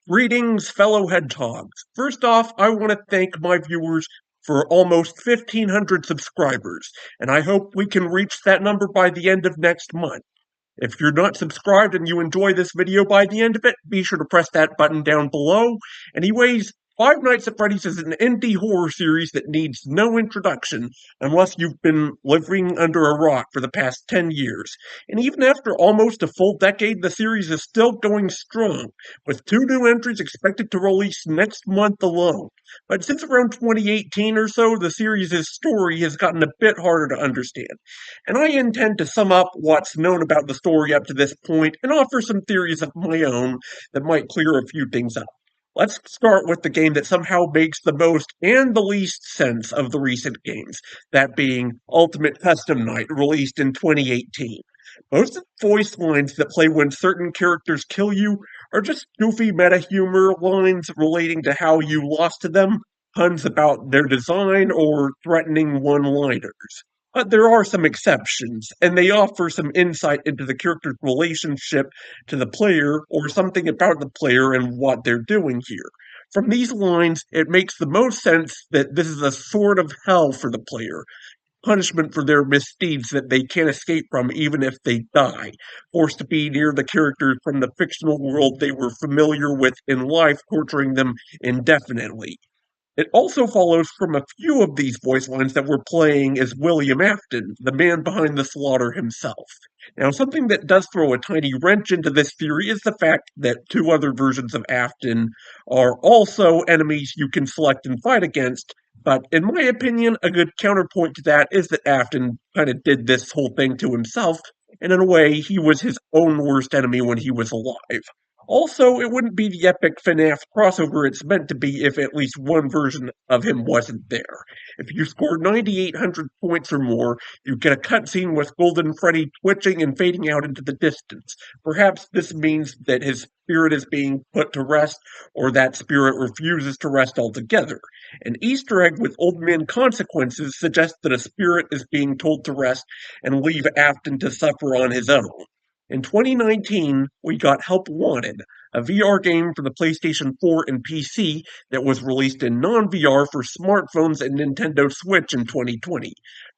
Greetings, fellow hedgehogs. First off, I want to thank my viewers for almost 1,500 subscribers, and I hope we can reach that number by the end of next month. If you're not subscribed and you enjoy this video by the end of it, be sure to press that button down below. Anyways, Five Nights at Freddy's is an indie horror series that needs no introduction unless you've been living under a rock for the past 10 years. And even after almost a full decade, the series is still going strong, with 2 new entries expected to release next month alone. But since around 2018 or so, the series' story has gotten a bit harder to understand. And I intend to sum up what's known about the story up to this point and offer some theories of my own that might clear a few things up. Let's start with the game that somehow makes the most and the least sense of the recent games, that being Ultimate Custom Night, released in 2018. Most of the voice lines that play when certain characters kill you are just goofy meta humor lines relating to how you lost to them, puns about their design, or threatening one-liners. But there are some exceptions, and they offer some insight into the character's relationship to the player or something about the player and what they're doing here. From these lines, it makes the most sense that this is a sort of hell for the player, punishment for their misdeeds that they can't escape from even if they die, forced to be near the characters from the fictional world they were familiar with in life, torturing them indefinitely. It also follows from a few of these voice lines that we're playing as William Afton, the man behind the slaughter himself. Now, something that does throw a tiny wrench into this theory is the fact that 2 other versions of Afton are also enemies you can select and fight against, but in my opinion, a good counterpoint to that is that Afton kind of did this whole thing to himself, and in a way, he was his own worst enemy when he was alive. Also, it wouldn't be the epic FNAF crossover it's meant to be if at least one version of him wasn't there. If you score 9,800 points or more, you get a cutscene with Golden Freddy twitching and fading out into the distance. Perhaps this means that his spirit is being put to rest, or that spirit refuses to rest altogether. An Easter egg with Old Man Consequences suggests that a spirit is being told to rest and leave Afton to suffer on his own. In 2019, we got Help Wanted, a VR game for the PlayStation 4 and PC that was released in non-VR for smartphones and Nintendo Switch in 2020.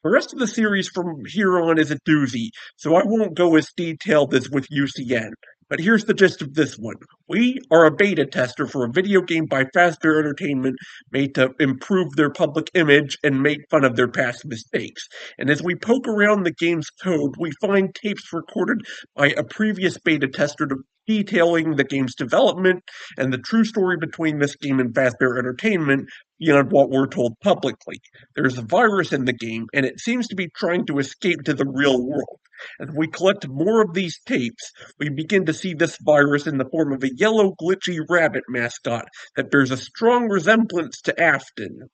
The rest of the series from here on is a doozy, so I won't go as detailed as with UCN. But here's the gist of this one. We are a beta tester for a video game by Fazbear Entertainment made to improve their public image and make fun of their past mistakes. And as we poke around the game's code, we find tapes recorded by a previous beta tester detailing the game's development and the true story between this game and Fazbear Entertainment beyond what we're told publicly. There's a virus in the game, and it seems to be trying to escape to the real world. As we collect more of these tapes, we begin to see this virus in the form of a yellow glitchy rabbit mascot that bears a strong resemblance to Afton.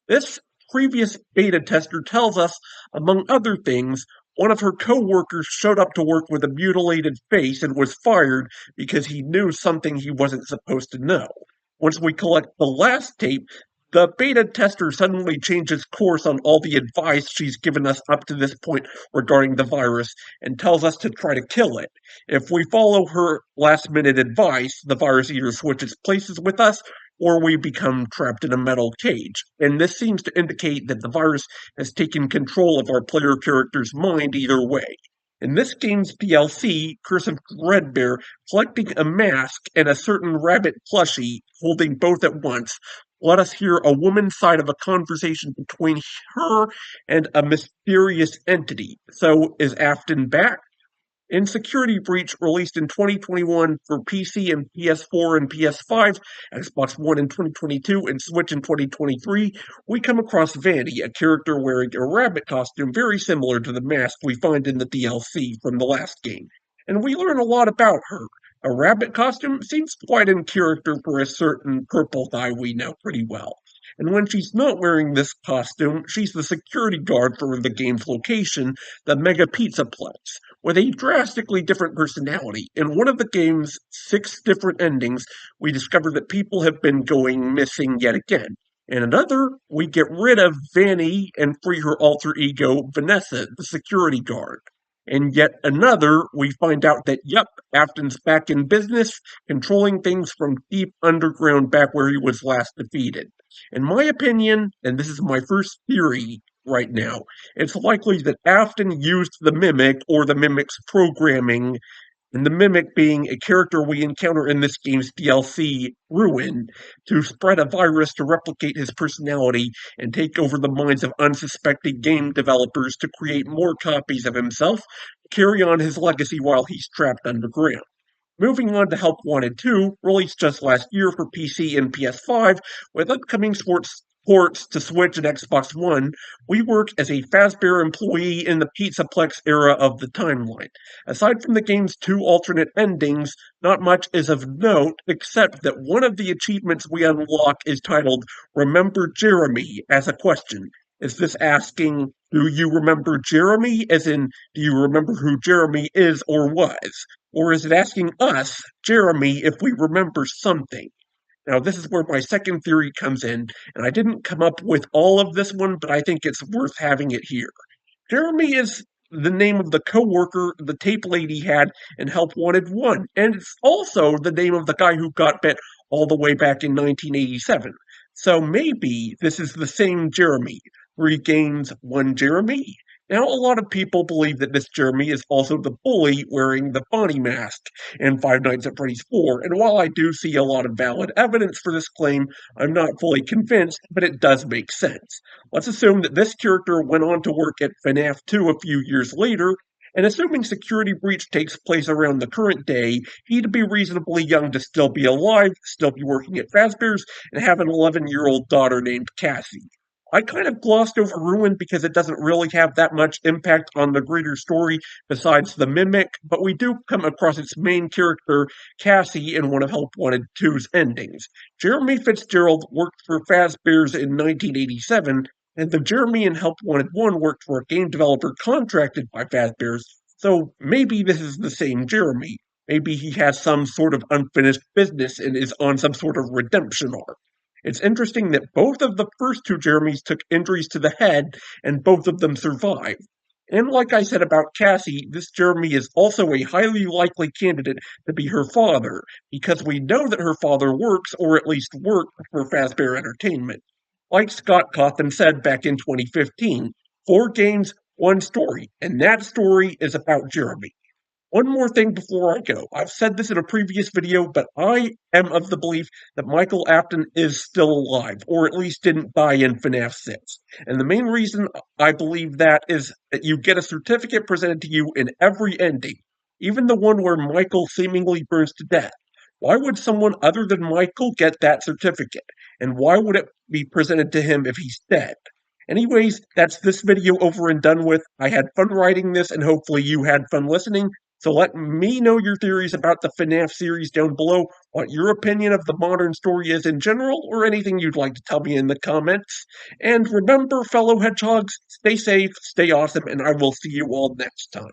This previous beta tester tells us, among other things, one of her co-workers showed up to work with a mutilated face and was fired because he knew something he wasn't supposed to know. Once we collect the last tape, the beta tester suddenly changes course on all the advice she's given us up to this point regarding the virus and tells us to try to kill it. If we follow her last-minute advice, the virus either switches places with us or we become trapped in a metal cage. And this seems to indicate that the virus has taken control of our player character's mind either way. In this game's DLC, Curse of Dreadbear, collecting a mask and a certain rabbit plushie holding both at once, let us hear a woman's side of a conversation between her and a mysterious entity. So, is Afton back? In Security Breach, released in 2021 for PC and PS4 and PS5, Xbox One in 2022, and Switch in 2023, we come across Vanny, a character wearing a rabbit costume very similar to the mask we find in the DLC from the last game. And we learn a lot about her. A rabbit costume seems quite in character for a certain purple guy we know pretty well. And when she's not wearing this costume, she's the security guard for the game's location, the Mega Pizza Plex, with a drastically different personality. In one of the game's 6 different endings, we discover that people have been going missing yet again. In another, we get rid of Vanny and free her alter ego, Vanessa, the security guard. and yet another, we find out that, yep, Afton's back in business, controlling things from deep underground back where he was last defeated. In my opinion, and this is my first theory right now, it's likely that Afton used the Mimic or the Mimic's programming, and the Mimic being a character we encounter in this game's DLC, Ruin, to spread a virus to replicate his personality and take over the minds of unsuspecting game developers to create more copies of himself, carry on his legacy while he's trapped underground. Moving on to Help Wanted 2, released just last year for PC and PS5, with upcoming sports ports to Switch and Xbox One, we work as a Fazbear employee in the Pizzaplex era of the timeline. Aside from the game's two alternate endings, not much is of note, except that one of the achievements we unlock is titled Remember Jeremy as a question. Is this asking, do you remember Jeremy? As in, do you remember who Jeremy is or was? Or is it asking us, Jeremy, if we remember something? Now, this is where my second theory comes in, and I didn't come up with all of this one, but I think it's worth having it here. Jeremy is the name of the coworker the tape lady had in Help Wanted 1, and it's also the name of the guy who got bit all the way back in 1987. So maybe this is the same Jeremy. Regains one Jeremy. Now, a lot of people believe that this Jeremy is also the bully wearing the Bonnie mask in Five Nights at Freddy's 4, and while I do see a lot of valid evidence for this claim, I'm not fully convinced, but it does make sense. Let's assume that this character went on to work at FNAF 2 a few years later, and assuming Security Breach takes place around the current day, he'd be reasonably young to still be alive, still be working at Fazbear's, and have an 11-year-old daughter named Cassie. I kind of glossed over Ruin because it doesn't really have that much impact on the greater story besides the Mimic, but we do come across its main character, Cassie, in one of Help Wanted 2's endings. Jeremy Fitzgerald worked for Fazbear's in 1987, and the Jeremy in Help Wanted 1 worked for a game developer contracted by Fazbear's, so maybe this is the same Jeremy. Maybe he has some sort of unfinished business and is on some sort of redemption arc. It's interesting that both of the first two Jeremys took injuries to the head, and both of them survived. And like I said about Cassie, this Jeremy is also a highly likely candidate to be her father, because we know that her father works, or at least worked, for Fazbear Entertainment. Like Scott Cawthon said back in 2015, 4 games, 1 story, and that story is about Jeremy. One more thing before I go. I've said this in a previous video, but I am of the belief that Michael Afton is still alive, or at least didn't die in FNAF 6. And the main reason I believe that is that you get a certificate presented to you in every ending, even the one where Michael seemingly burns to death. Why would someone other than Michael get that certificate? And why would it be presented to him if he's dead? Anyways, that's this video over and done with. I had fun writing this, and hopefully you had fun listening. So let me know your theories about the FNAF series down below, what your opinion of the modern story is in general, or anything you'd like to tell me in the comments. And remember, fellow hedgehogs, stay safe, stay awesome, and I will see you all next time.